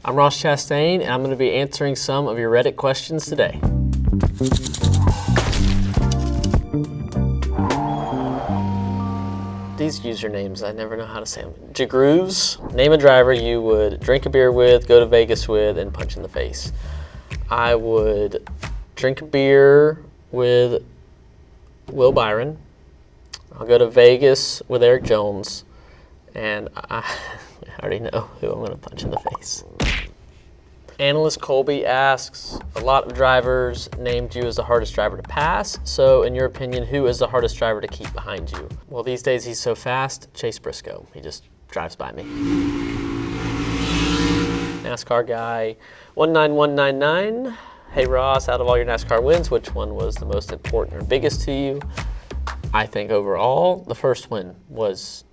I'm Ross Chastain, and I'm going to be answering some of your Reddit questions today. These usernames, I never know how to say them. Jagrooves, name a driver you would drink a beer with, go to Vegas with, and punch in the face. I would drink a beer with Will Byron. I'll go to Vegas with Eric Jones, and I already know who I'm going to punch in the face. Analyst Colby asks, a lot of drivers named you as the hardest driver to pass, so in your opinion, who is the hardest driver to keep behind you? Well, these days he's so fast, Chase Briscoe. He just drives by me. NASCAR guy 19199. Hey Ross, out of all your NASCAR wins, which one was the most important or biggest to you? I think overall, the first win was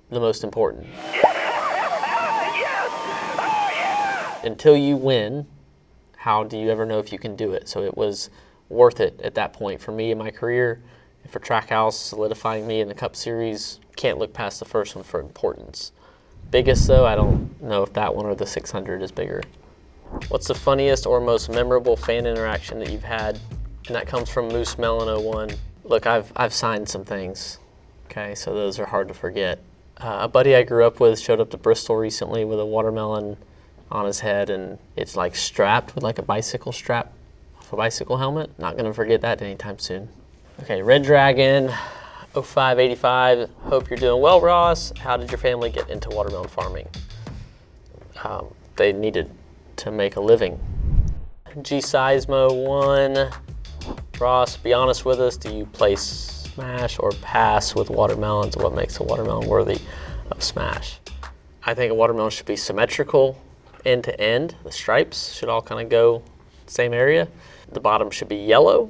the most important. Until you win, how do you ever know if you can do it? So it was worth it at that point for me in my career, and for Trackhouse solidifying me in the Cup Series. Can't look past the first one for importance. Biggest though, I don't know if that one or the 600 is bigger. What's the funniest or most memorable fan interaction that you've had? And that comes from Moose Melon 01. Look, I've signed some things, okay, so those are hard to forget. A buddy I grew up with showed up to Bristol recently with a watermelon on his head, and it's like strapped with like a bicycle strap off a bicycle helmet. Not gonna forget that anytime soon. Okay, Red Dragon 0585. Hope you're doing well, Ross. How did your family get into watermelon farming? They needed to make a living. G Seismo 1. Ross, be honest with us. Do you play smash or pass with watermelons? What makes a watermelon worthy of smash? I think a watermelon should be symmetrical end to end. The stripes should all kind of go same area. The bottom should be yellow,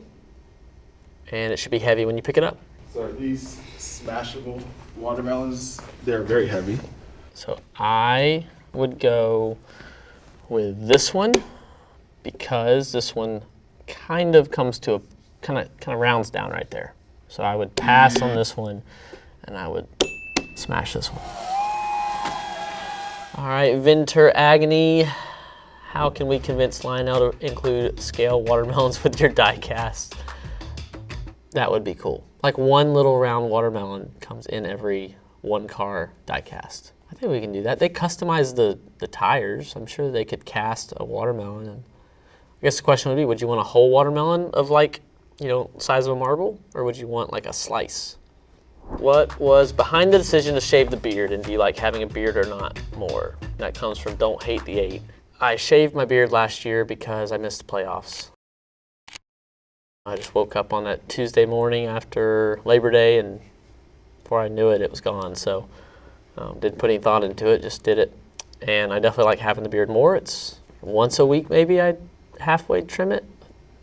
and it should be heavy when you pick it up. So are these smashable watermelons? They're very heavy. So I would go with this one because this one kind of comes to a kind of rounds down right there. So I would pass on this one, and I would smash this one. All right, Vinter Agony. How can we convince Lionel to include scale watermelons with your diecast? That would be cool. Like one little round watermelon comes in every one car diecast. I think we can do that. They customize the tires. I'm sure they could cast a watermelon. And I guess the question would be, would you want a whole watermelon of like, size of a marble, or would you want like a slice? What was behind the decision to shave the beard, and do you like having a beard or not more? That comes from Don't Hate the 8. I shaved my beard last year because I missed the playoffs. I just woke up on that Tuesday morning after Labor Day, and before I knew it, it was gone. So didn't put any thought into it, just did it. And I definitely like having the beard more. It's once a week maybe I'd halfway trim it.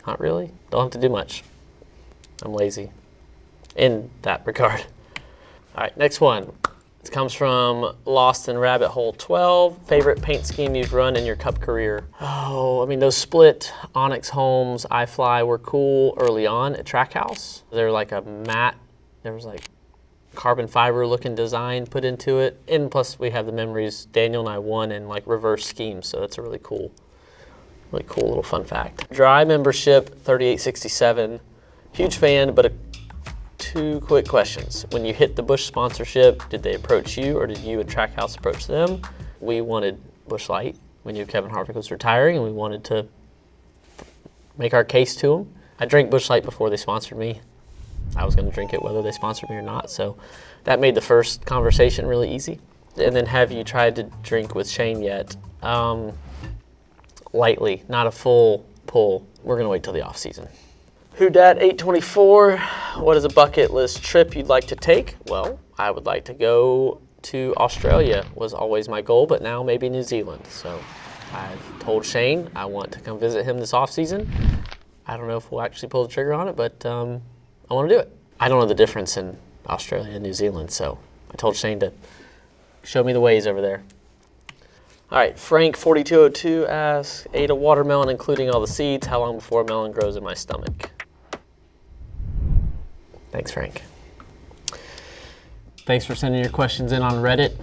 Not really. Don't have to do much. I'm lazy in that regard. All right, next one. It comes from Lost in Rabbit Hole 12. Favorite paint scheme you've run in your Cup career? Oh, I mean, those split Onyx Homes iFly were cool early on at Trackhouse. They're like a matte, there was like carbon fiber looking design put into it. And plus we have the memories, Daniel and I won in like reverse schemes, so that's a really cool little fun fact. Dry membership 3867. Huge fan, but two quick questions. When you hit the Busch sponsorship, did they approach you, or did you and Trackhouse approach them? We wanted Busch Light. We knew Kevin Harvick was retiring, and we wanted to make our case to him. I drank Busch Light before they sponsored me. I was going to drink it whether they sponsored me or not, so that made the first conversation really easy. And then, have you tried to drink with Shane yet? Lightly, not a full pull. We're going to wait till the off season. Whodat824, what is a bucket list trip you'd like to take? Well, I would like to go to Australia, was always my goal, but now maybe New Zealand. So I've told Shane I want to come visit him this off season. I don't know if we'll actually pull the trigger on it, but I want to do it. I don't know the difference in Australia and New Zealand, so I told Shane to show me the ways over there. All right, Frank4202 asks, ate a watermelon including all the seeds. How long before a melon grows in my stomach? Thanks, Frank. Thanks for sending your questions in on Reddit.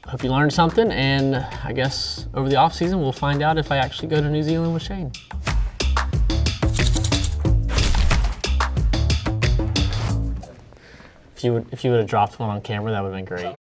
hope you learned something, and I guess over the off season we'll find out if I actually go to New Zealand with Shane. If you would have dropped one on camera, that would have been great.